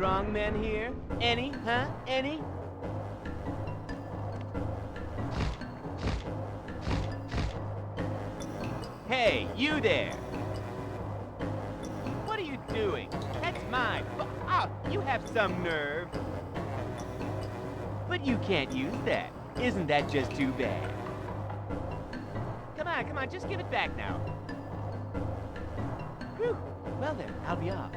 strong men here? Any, huh? Any? Hey, you there! What are you doing? That's mine. Oh, you have some nerve. But you can't use that. Isn't that just too bad? Come on, just give it back now. Whew. Well then, I'll be off.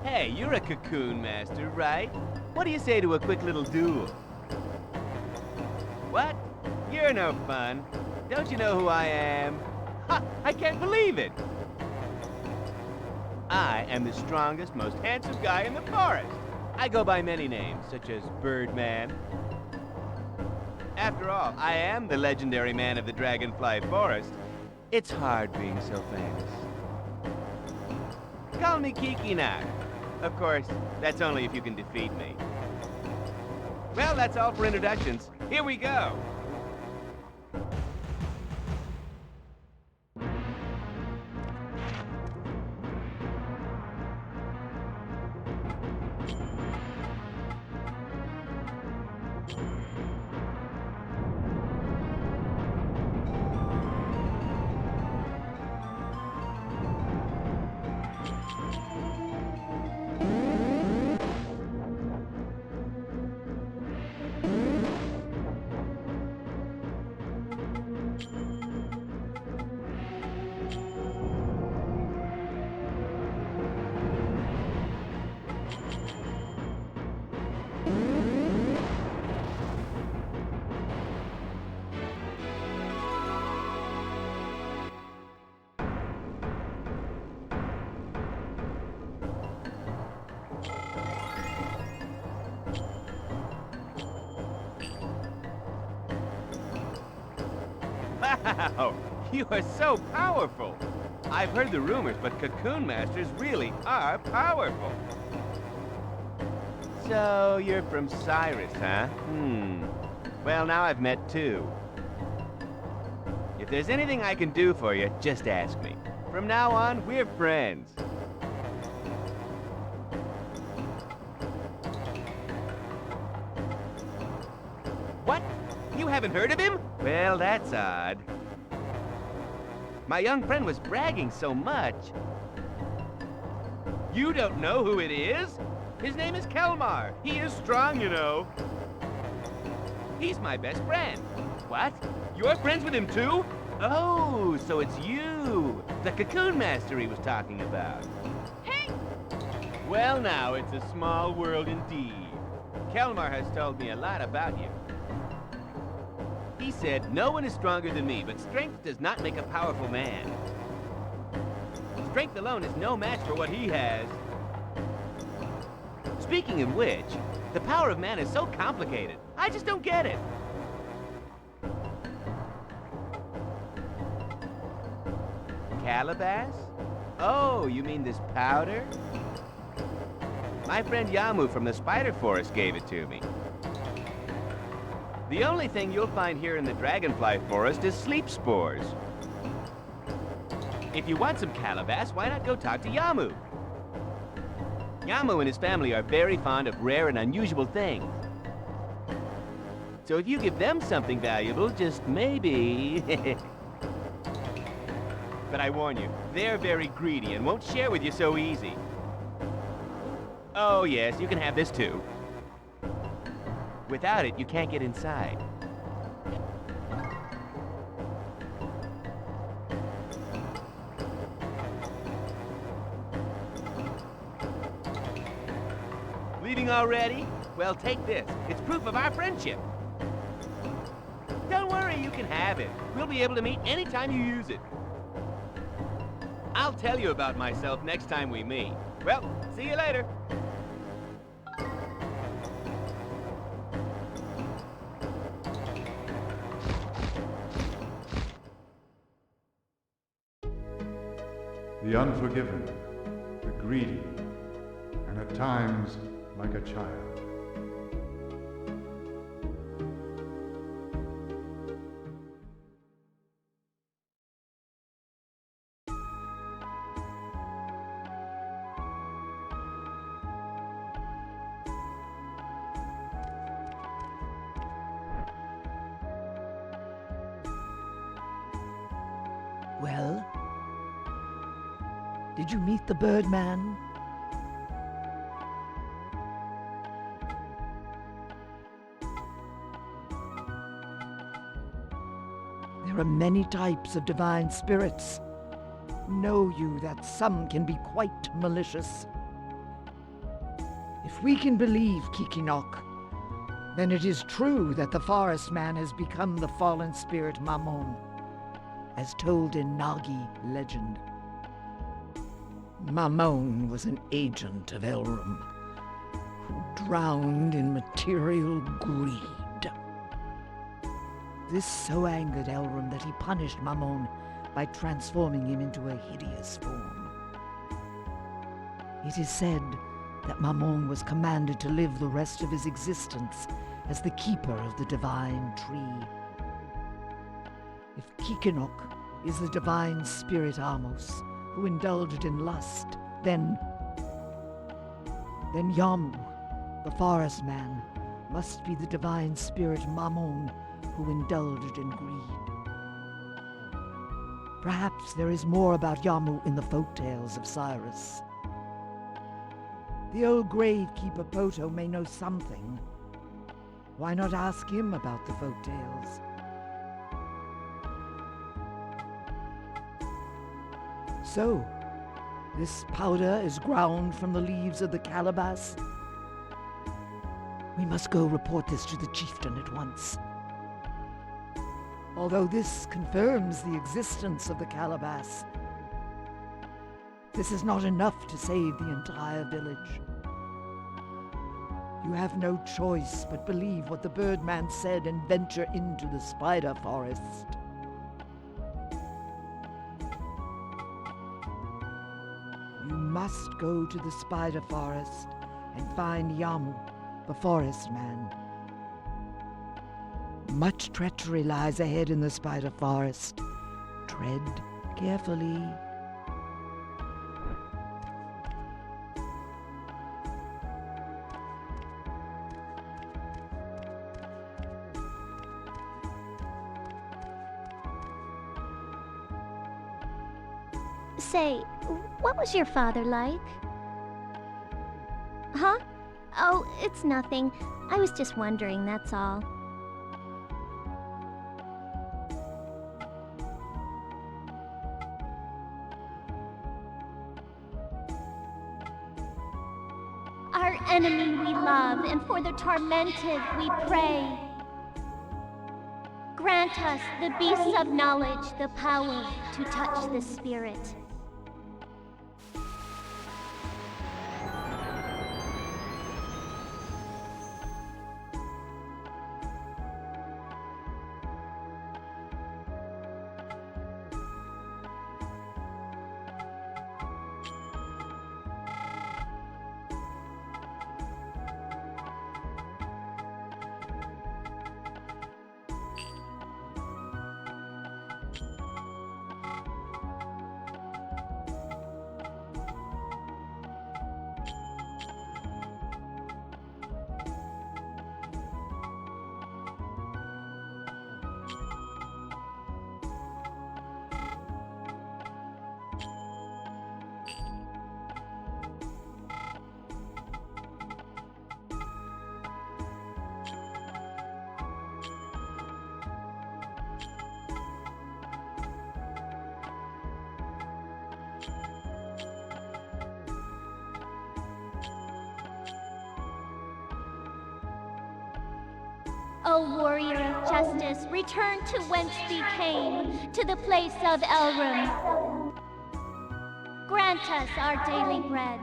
Hey, you're a Cocoon Master, right? What do you say to a quick little duel? What? You're no fun. Don't you know who I am? Ha! I can't believe it! I am the strongest, most handsome guy in the forest. I go by many names, such as Birdman. After all, I am the legendary man of the Dragonfly Forest. It's hard being so famous. Call me Kikinak. Of course, that's only if you can defeat me. Well, that's all for introductions. Here we go. Wow! You are so powerful! I've heard the rumors, but Cocoon Masters really are powerful. So, you're from Syrus, huh? Well, now I've met two. If there's anything I can do for you, just ask me. From now on, we're friends. What? You haven't heard of him? Well, that's odd. My young friend was bragging so much. You don't know who it is? His name is Kelmar. He is strong, you know. He's my best friend. What? You're friends with him too? Oh, so it's you, the Cocoon Master he was talking about. Hey! Well now, it's a small world indeed. Kelmar has told me a lot about you. He said, no one is stronger than me, but strength does not make a powerful man. Strength alone is no match for what he has. Speaking of which, the power of man is so complicated. I just don't get it. Calabas? Oh, you mean this powder? My friend Yamu from the Spider Forest gave it to me. The only thing you'll find here in the Dragonfly Forest is sleep spores. If you want some Calabas, why not go talk to Yamu? Yamu and his family are very fond of rare and unusual things. So if you give them something valuable, just maybe... But I warn you, they're very greedy and won't share with you so easy. Oh yes, you can have this too. Without it, you can't get inside. Leaving already? Well, take this. It's proof of our friendship. Don't worry, you can have it. We'll be able to meet anytime you use it. I'll tell you about myself next time we meet. Well, see you later. The unforgiving, the greedy, and at times like a child. Well? Did you meet the Birdman? There are many types of divine spirits. Know you that some can be quite malicious. If we can believe Kikinak, then it is true that the forest man has become the fallen spirit Mammon, as told in Nagi legend. Mammon was an agent of Elrum, who drowned in material greed. This so angered Elrum that he punished Mammon by transforming him into a hideous form. It is said that Mammon was commanded to live the rest of his existence as the keeper of the divine tree. If Kikinak is the divine spirit Amos, who indulged in lust, then Yamu, the forest man, must be the divine spirit Mammon, who indulged in greed. Perhaps there is more about Yamu in the folktales of Syrus. The old gravekeeper Poto may know something. Why not ask him about the folktales? So, this powder is ground from the leaves of the Calabas? We must go report this to the chieftain at once. Although this confirms the existence of the Calabas, this is not enough to save the entire village. You have no choice but believe what the Birdman said and venture into the spider forest. You must go to the spider forest and find Yamu, the forest man. Much treachery lies ahead in the spider forest. Tread carefully. Say, what was your father like? Huh? Oh, it's nothing. I was just wondering, that's all. Our enemy we love, and for the tormented we pray. Grant us, the beasts of knowledge, the power to touch the spirit. O warrior of justice, return to whence thee came, to the place of Elrum. Grant us our daily bread.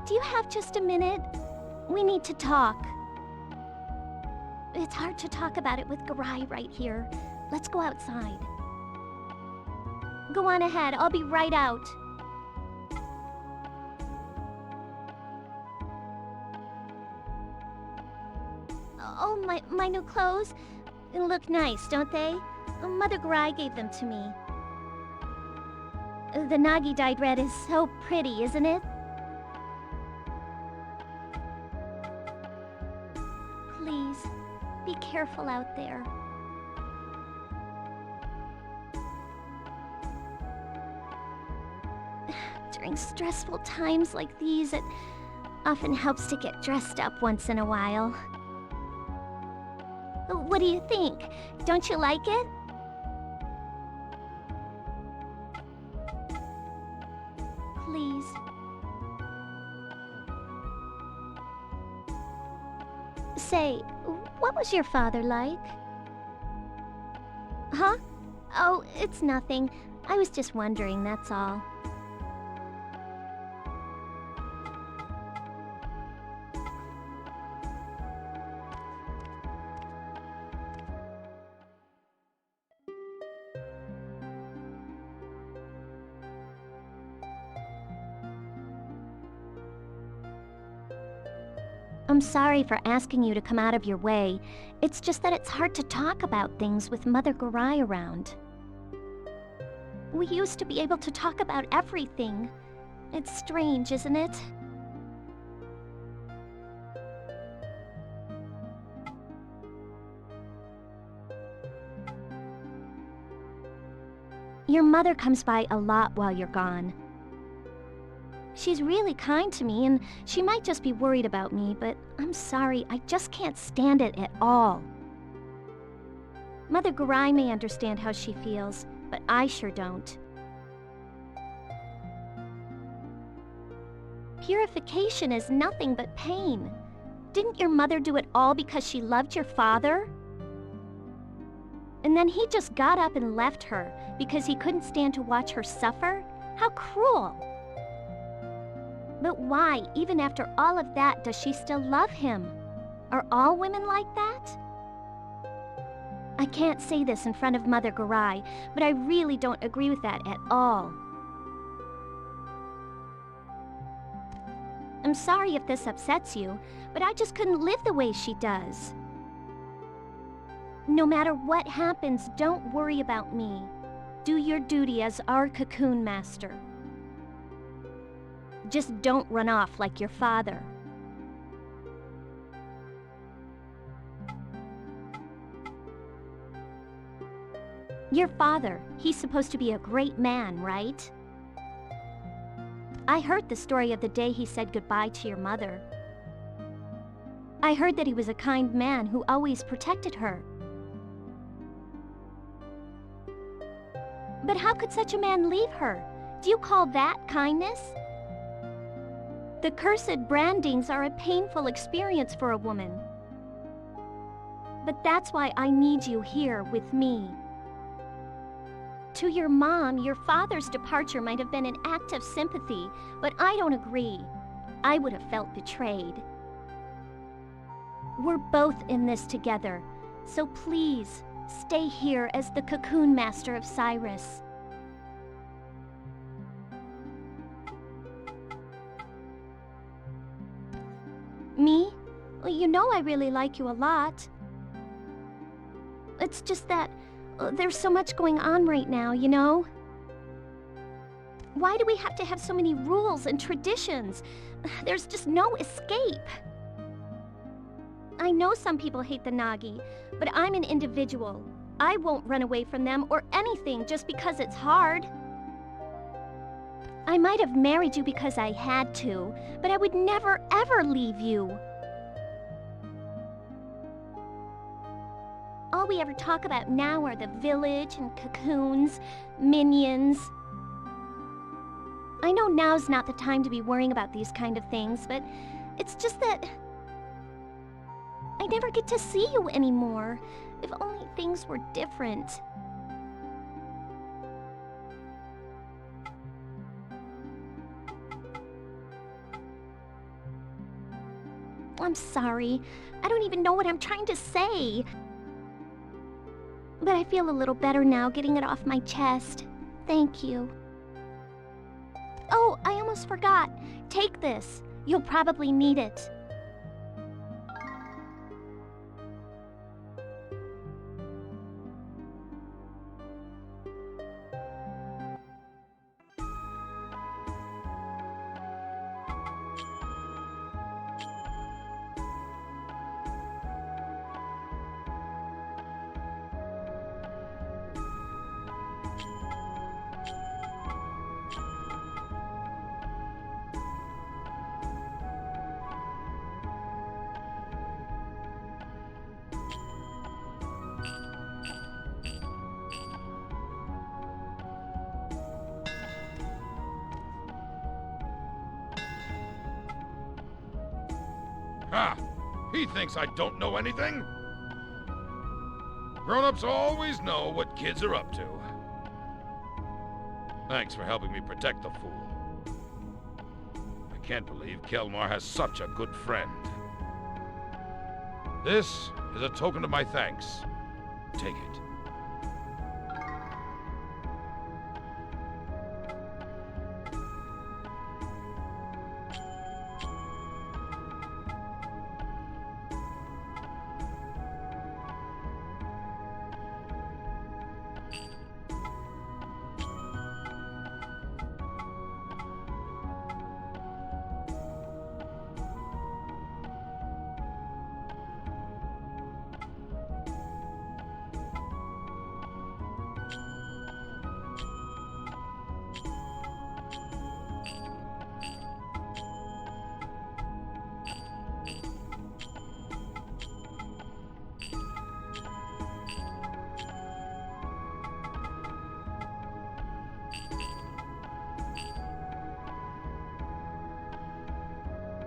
do you have just a minute? We need to talk. It's hard to talk about it with Garai right here. Let's go outside. Go on ahead, I'll be right out. Oh, my new clothes? They look nice, don't they? Mother Garai gave them to me. The Nagi dyed red is so pretty, isn't it? Please, be careful out there. During stressful times like these, it often helps to get dressed up once in a while. What do you think? Don't you like it? Please. Say, what was your father like? Huh? Oh, it's nothing. I was just wondering, that's all. I'm sorry for asking you to come out of your way. It's just that it's hard to talk about things with Mother Garai around. We used to be able to talk about everything. It's strange, isn't it? Your mother comes by a lot while you're gone. She's really kind to me, and she might just be worried about me, but I'm sorry, I just can't stand it at all. Mother Garai may understand how she feels, but I sure don't. Purification is nothing but pain. Didn't your mother do it all because she loved your father? And then he just got up and left her because he couldn't stand to watch her suffer? How cruel! But why, even after all of that, does she still love him? Are all women like that? I can't say this in front of Mother Garai, but I really don't agree with that at all. I'm sorry if this upsets you, but I just couldn't live the way she does. No matter what happens, don't worry about me. Do your duty as our Cocoon Master. Just don't run off like your father. Your father, he's supposed to be a great man, right? I heard the story of the day he said goodbye to your mother. I heard that he was a kind man who always protected her. But how could such a man leave her? Do you call that kindness? The cursed brandings are a painful experience for a woman. But that's why I need you here with me. To your mom, your father's departure might have been an act of sympathy, but I don't agree. I would have felt betrayed. We're both in this together, so please, stay here as the Cocoon Master of Syrus. Me? Well, you know I really like you a lot. It's just that there's so much going on right now, you know? Why do we have to have so many rules and traditions? There's just no escape. I know some people hate the Nagi, but I'm an individual. I won't run away from them or anything just because it's hard. I might have married you because I had to, but I would never, ever leave you. All we ever talk about now are the village and cocoons, minions. I know now's not the time to be worrying about these kind of things, but it's just that I never get to see you anymore. If only things were different. I'm sorry. I don't even know what I'm trying to say. But I feel a little better now getting it off my chest. Thank you. Oh, I almost forgot. Take this. You'll probably need it. Ha! He thinks I don't know anything? Grown-ups always know what kids are up to. Thanks for helping me protect the fool. I can't believe Kelmar has such a good friend. This is a token of my thanks. Take it.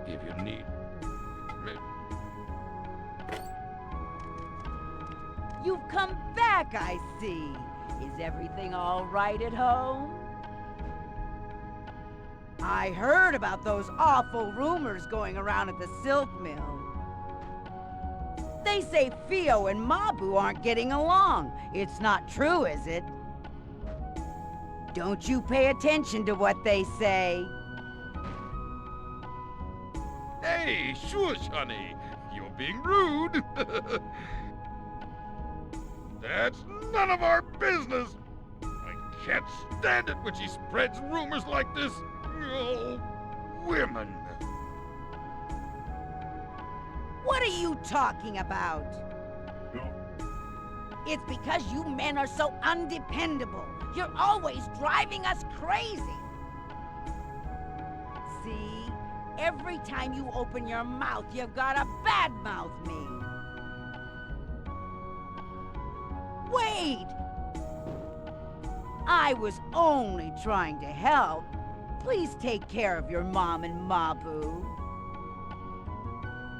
If you need... You've come back, I see. Is everything all right at home? I heard about those awful rumors going around at the silk mill. They say Theo and Mahbu aren't getting along. It's not true, is it? Don't you pay attention to what they say. Hey, shush, honey. You're being rude. That's none of our business. I can't stand it when she spreads rumors like this. Oh, women. What are you talking about? It's because you men are so undependable. You're always driving us crazy. See? Every time you open your mouth, you've got to badmouth me. Wait! I was only trying to help. Please take care of your mom and Mahbu.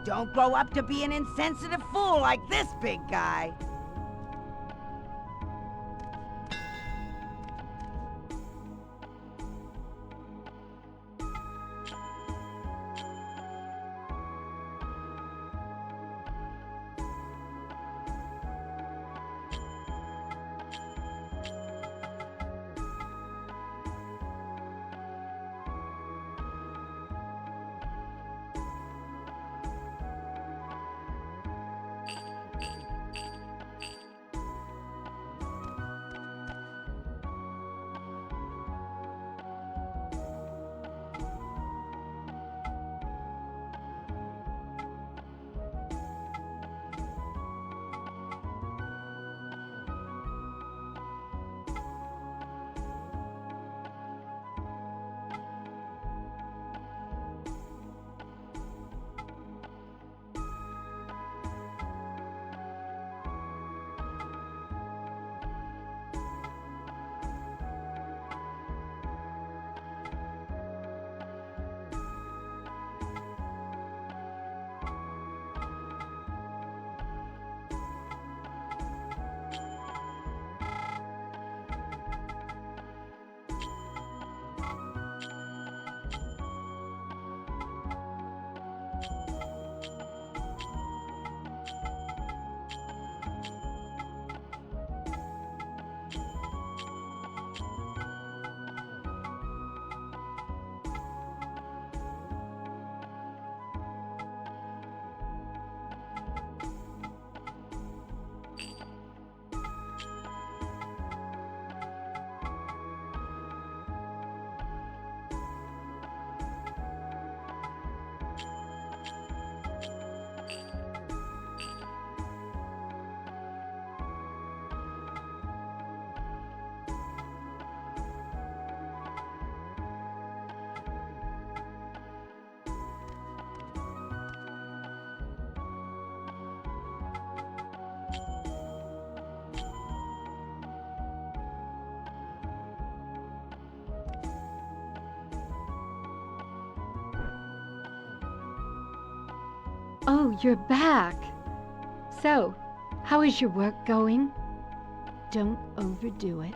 Don't grow up to be an insensitive fool like this big guy. Oh, you're back. So, how is your work going? Don't overdo it.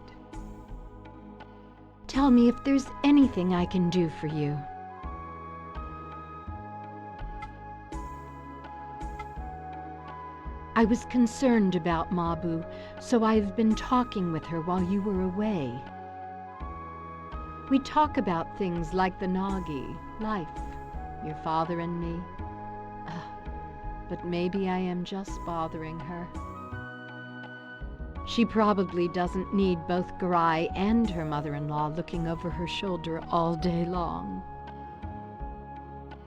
Tell me if there's anything I can do for you. I was concerned about Mahbu, so I've been talking with her while you were away. We talk about things like the Nagi, life, your father and me. But maybe I am just bothering her. She probably doesn't need both Garai and her mother-in-law looking over her shoulder all day long.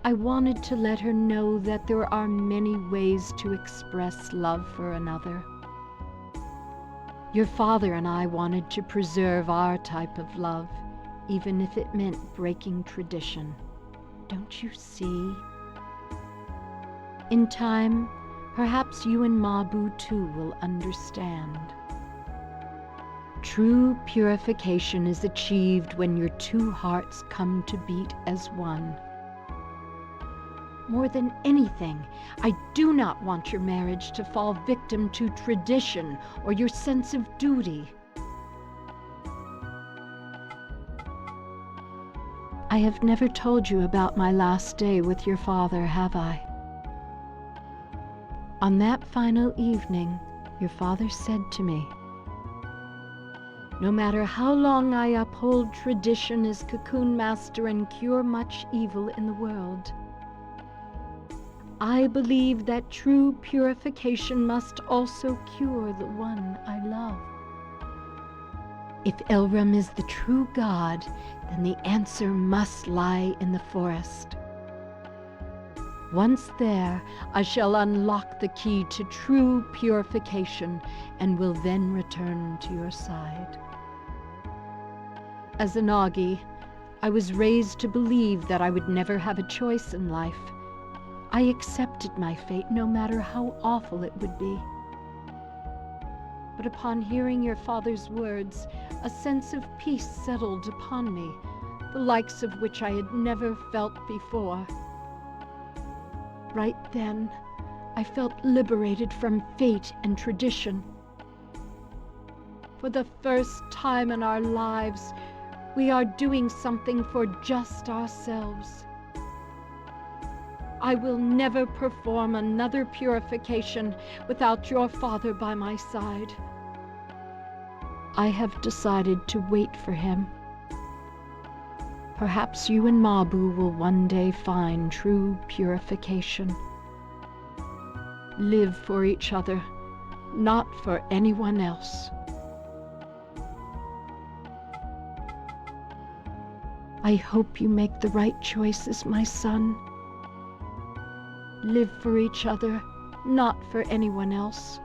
I wanted to let her know that there are many ways to express love for another. Your father and I wanted to preserve our type of love, even if it meant breaking tradition. Don't you see? In time, perhaps you and Mahbu too will understand. True purification is achieved when your two hearts come to beat as one. More than anything, I do not want your marriage to fall victim to tradition or your sense of duty. I have never told you about my last day with your father, have I? On that final evening, your father said to me, "No matter how long I uphold tradition as Cocoon Master and cure much evil in the world, I believe that true purification must also cure the one I love. If Elram is the true God, then the answer must lie in the forest. Once there, I shall unlock the key to true purification and will then return to your side." As a Nagi, I was raised to believe that I would never have a choice in life. I accepted my fate, no matter how awful it would be. But upon hearing your father's words, a sense of peace settled upon me, the likes of which I had never felt before. Right then, I felt liberated from fate and tradition. For the first time in our lives, we are doing something for just ourselves. I will never perform another purification without your father by my side. I have decided to wait for him. Perhaps you and Mahbu will one day find true purification. Live for each other, not for anyone else. I hope you make the right choices, my son. Live for each other, not for anyone else.